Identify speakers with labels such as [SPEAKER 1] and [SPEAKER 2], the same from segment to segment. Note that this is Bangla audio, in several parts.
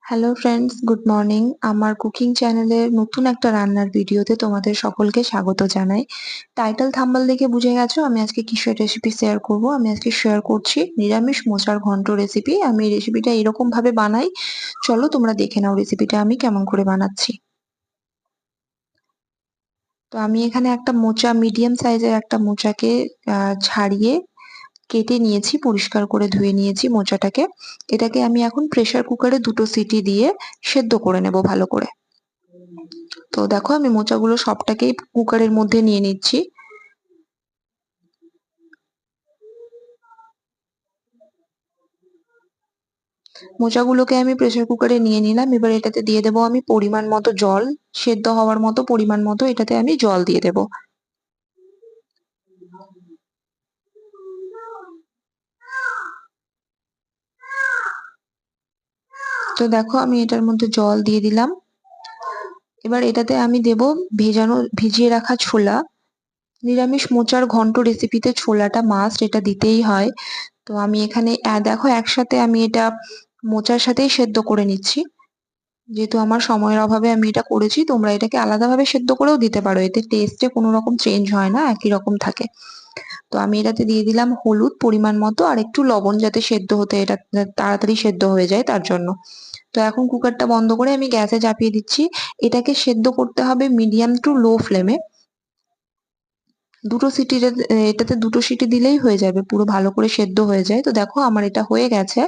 [SPEAKER 1] Hello friends, good morning. আমার কুকিং চ্যানেলের নতুন একটা রান্নার ভিডিওতে তোমাদের সকলকে স্বাগত জানাই। টাইটেল থাম্বনেল দেখে বুঝে গেছো আমি আজকে কিসের রেসিপি শেয়ার করব। আমি আজকে শেয়ার করছি নিরামিষ মোচার ঘন্ট রেসিপি। আমি এই রেসিপিটা এরকম ভাবে বানাই, চলো তোমরা দেখে নাও রেসিপিটা আমি কেমন করে বানাচ্ছি। তো আমি এখানে একটা মোচা, মিডিয়াম সাইজের একটা মোচাকে ছাড়িয়ে কেটে নিয়েছি, পরিষ্কার করে ধুয়ে নিয়েছি মোচাটাকে। এটাকে আমি এখন প্রেসার কুকারে 2টো সিটি দিয়ে সেদ্ধ করে নেব ভালো করে। তো দেখো আমি মোচাগুলো সবটাকেই কুকারের মধ্যে নিয়ে নিচ্ছি। মোচাগুলোকে আমি প্রেসার কুকারে নিয়ে নিলাম। এবার এটাতে দিয়ে দেবো আমি পরিমাণ মতো জল। সেদ্ধ হওয়ার মতো পরিমাণ মতো এটাতে আমি জল দিয়ে দেবো। তো দেখো আমি এটার মধ্যে জল দিয়ে দিলাম। এবার এটাতে আমি দেব ভিজিয়ে রাখা ছোলা। নিরামিষ মোচার ঘন্ট রেসিপিতে ছোলাটা মাস্ট, এটা দিতেই হয়। তো আমি এখানে দেখো একসাথে আমি এটা মোচার সাথেই সেদ্ধ করে নিচ্ছি। যেহেতু আমার সময়ের অভাবে আমি এটা করেছি, তোমরা এটাকে আলাদাভাবে সেদ্ধ করেও দিতে পারো, এতে টেস্টে কোনো রকম চেঞ্জ হয় না, একই রকম থাকে। তো আমি এটাতে দিয়ে দিলাম হলুদ পরিমাণ মতো আর একটু লবণ, যাতে সেদ্ধ হতে এটা তাড়াতাড়ি সেদ্ধ হয়ে যায় তার জন্য। তো এখন কুকারটা বন্ধ করে আমি গ্যাসে চাপিয়ে দিচ্ছি। এটাকে সেদ্ধ করতে হবে মিডিয়াম টু লো ফ্লেমে। এটাতে 2টো সিটি দিলেই হয়ে যাবে, পুরো ভালো করে সেদ্ধ হয়ে যায়। তো দেখো আমার এটা হয়ে গেছে।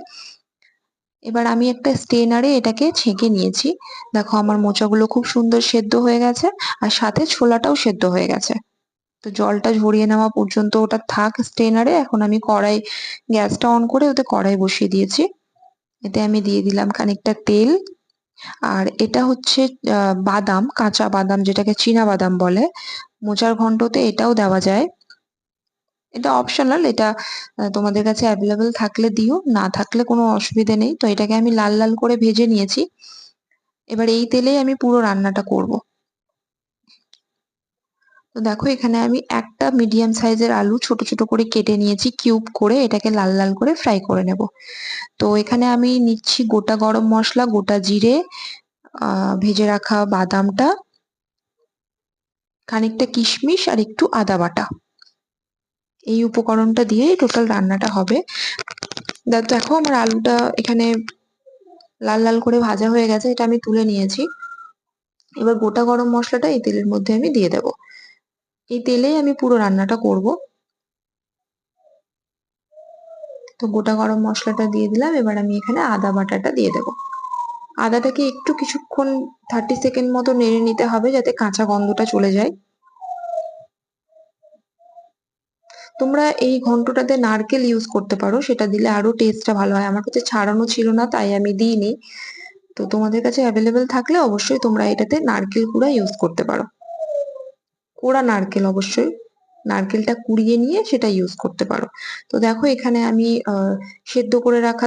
[SPEAKER 1] এবার আমি একটা স্টেনারে এটাকে ছেঁকে নিয়েছি। দেখো আমার মোচাগুলো খুব সুন্দর সেদ্ধ হয়ে গেছে, আর সাথে ছোলাটাও সেদ্ধ হয়ে গেছে। তো জলটা ঝরিয়ে নেওয়া পর্যন্ত ওটা থাক স্টেনারে। এখন আমি গ্যাসটা অন করে ওতে কড়াই বসিয়ে দিয়েছি। এতে আমি দিয়ে দিলাম খানিকটা তেল। আর এটা হচ্ছে বাদাম, কাঁচা বাদাম, যেটাকে চীনা বাদাম বলে। মোচার ঘন্টতে এটাও দেওয়া যায়। এটা অপশনাল, এটা তোমাদের কাছে অ্যাভেলেবেল থাকলে দিও, না থাকলে কোনো অসুবিধে নেই। তো এটাকে আমি লাল লাল করে ভেজে নিয়েছি। এবার এই তেলেই আমি পুরো রান্নাটা করব। তো দেখো এখানে আমি একটা মিডিয়াম সাইজের আলু ছোট ছোট করে কেটে নিয়েছি কিউব করে, এটাকে লাল লাল করে ফ্রাই করে নেব। তো এখানে আমি নিচ্ছি গোটা গরম মশলা, গোটা জিরে, ভেজে রাখা বাদামটা, খানিকটা কিশমিশ আর একটু আদা বাটা। এই উপকরণটা দিয়েই টোটাল রান্নাটা হবে। দেখো আমার আলুটা এখানে লাল লাল করে ভাজা হয়ে গেছে, এটা আমি তুলে নিয়েছি। এবার গোটা গরম মশলাটা এই তেলের মধ্যে আমি দিয়ে দেব। এই তেলেই আমি পুরো রান্নাটা করব। তো গোটা গরম মশলাটা দিয়ে দিলাম। এবার আমি এখানে আদা বাটাটা দিয়ে দেব। আদাটাকে একটু কিছুক্ষণ 30 সেকেন্ড মতো নেড়ে নিতে হবে, যাতে কাঁচা গন্ধটা চলে যায়। তোমরা এই ঘন্টটাতে নারকেল ইউজ করতে পারো, সেটা দিলে আরো টেস্টটা ভালো হয়। আমার কাছে ছাড়ানো ছিল না, তাই আমি দিইনি। তো তোমাদের কাছে অ্যাভেলেবেল থাকলে অবশ্যই তোমরা এটাতে নারকেল কুড়া ইউজ করতে পারো। কোড়া নারকেল অবশ্যই, নারকেলটা কুড়িয়ে নিয়ে সেটা ইউজ করতে পারো। তো দেখো এখানে আমি সেদ্ধ করে রাখা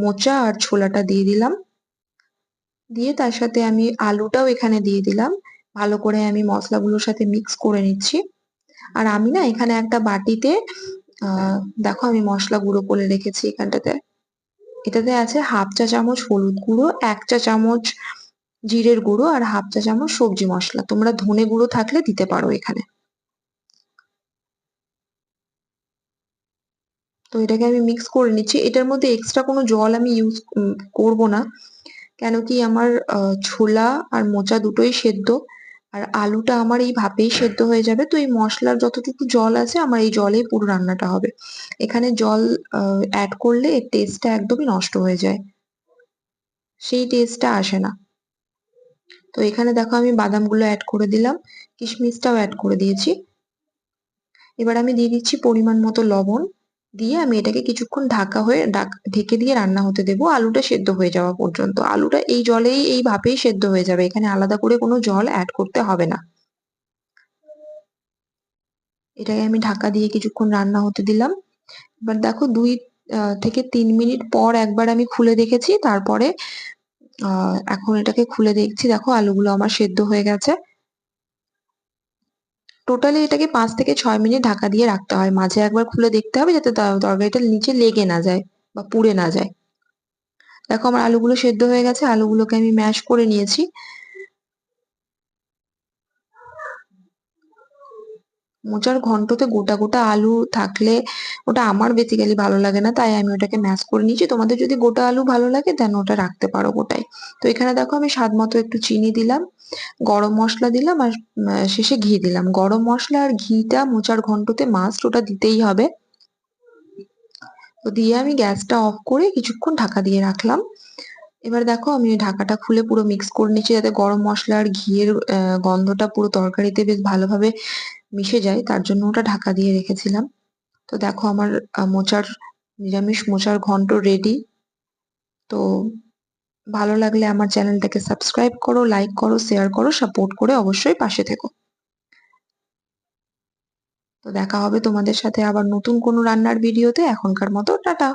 [SPEAKER 1] মোচা আর ছোলাটা দিয়ে দিলাম। দিয়ে তার সাথে আমি আলুটাও এখানে দিয়ে দিলাম। ভালো করে আমি মশলাগুলোর সাথে মিক্স করে নিচ্ছি। আর আমি না এখানে একটা বাটিতে দেখো আমি মশলা গুঁড়ো করে রেখেছি এখানটাতে। এটাতে আছে হাফ চা চামচ হলুদ গুঁড়ো, 1 চা চামচ জিরের গুঁড়ো আর হাফ চা চামচ সবজি মশলা। তোমরা ধনে গুঁড়ো থাকলে দিতে পারো এখানে। তো এটাকে আমি মিক্স করে নিচ্ছি। এটার মধ্যে এক্সট্রা কোনো জল আমি ইউজ করব না, কেন কি আমার ছোলা আর মোচা দুটোই সেদ্ধ, আর আলুটা আমার এই ভাপেই সেদ্ধ হয়ে যাবে। তো এই মশলার যতটুকু জল আছে আমার এই জলেই পুরো রান্নাটা হবে। এখানে জল অ্যাড করলে এর টেস্টটা একদমই নষ্ট হয়ে যায়, সেই টেস্টটা আসে না। তো এখানে দেখো আমি বাদামগুলো অ্যাড করে দিলাম, কিশমিশটাও অ্যাড করে দিয়েছি। এবার আমি দিয়ে দিচ্ছি পরিমাণ মতো লবণ। দিয়ে আমি এটাকে কিছুক্ষণ ঢেকে দিয়ে রান্না হতে দেবো, আলুটা সেদ্ধ হয়ে যাওয়া পর্যন্ত। আলুটা এই জলেই, এই ভাপেই সেদ্ধ হয়ে যাবে, এখানে আলাদা করে কোনো জল অ্যাড করতে হবে না। এটাকে আমি ঢাকা দিয়ে কিছুক্ষণ রান্না হতে দিলাম। এবার দেখো 2 থেকে 3 মিনিট পর একবার আমি খুলে দেখেছি, তারপরে এখন এটাকে খুলে দেখছি। দেখো আলুগুলো আমার সেদ্ধ হয়ে গেছে। টোটালি এটাকে 5 থেকে 6 মিনিট ঢাকা দিয়ে রাখতে হয়, মাঝে একবার খুলে দেখতে হবে যাতে তরকারিটা নিচে লেগে না যায় বা পুড়ে না যায়। দেখো আমার আলুগুলো সেদ্ধ হয়ে গেছে, আলুগুলোকে আমি ম্যাশ করে নিয়েছি। মোচার ঘন্টতে গোটা গোটা আলু থাকলে ওটা আমার বেসিক্যালি ভালো লাগে না, তাই আমি ওটাকে ম্যাশ করে নিয়েছি। তোমাদের যদি গোটা আলু ভালো লাগে দেন ওটা রাখতে পারো গোটাই। তো এখানে দেখো আমি স্বাদ মতো একটু চিনি দিলাম, গরম মশলা দিলাম, আর শেষে ঘি দিলাম। গরম মশলা আর ঘিটা মোচার ঘন্টতে মাস্ট, ওটা দিতেই হবে। তো দিয়ে আমি গ্যাসটা অফ করে কিছুক্ষণ ঢাকা দিয়ে রাখলাম। এবার দেখো আমি ওই ঢাকাটা খুলে পুরো মিক্স করে নিচ্ছি, যাতে গরম মশলা আর ঘিয়ের গন্ধটা পুরো তরকারিতে বেশ ভালোভাবে মিশে যায়, তার জন্য ওটা ঢাকা দিয়ে রেখেছিলাম। তো দেখো আমার নিরামিষ মোচার ঘন্ট রেডি। তো ভালো লাগলে আমার চ্যানেলটাকে সাবস্ক্রাইব করো, লাইক করো, শেয়ার করো, সাপোর্ট করে অবশ্যই পাশে থেকো। তো দেখা হবে তোমাদের সাথে আবার নতুন কোনো রান্নার ভিডিওতে। এখনকার মতো টাটা।